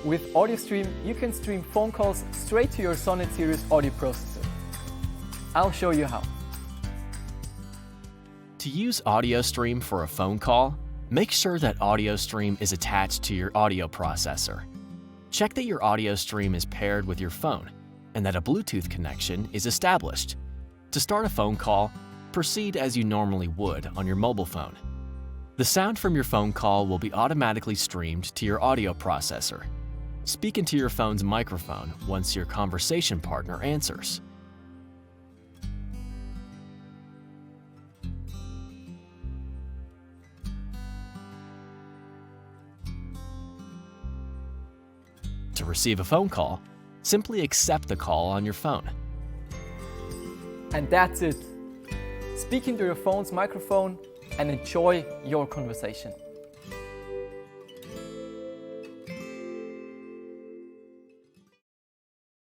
With AudioStream, you can stream phone calls straight to your SONNET series audio processor. I'll show you how. To use AudioStream for a phone call, make sure that AudioStream is attached to your audio processor. Check that your AudioStream is paired with your phone and that a Bluetooth connection is established. To start a phone call, proceed as you normally would on your mobile phone. The sound from your phone call will be automatically streamed to your audio processor. Speak into your phone's microphone once your conversation partner answers. To receive a phone call, simply accept the call on your phone. And that's it. Speak into your phone's microphone and enjoy your conversation.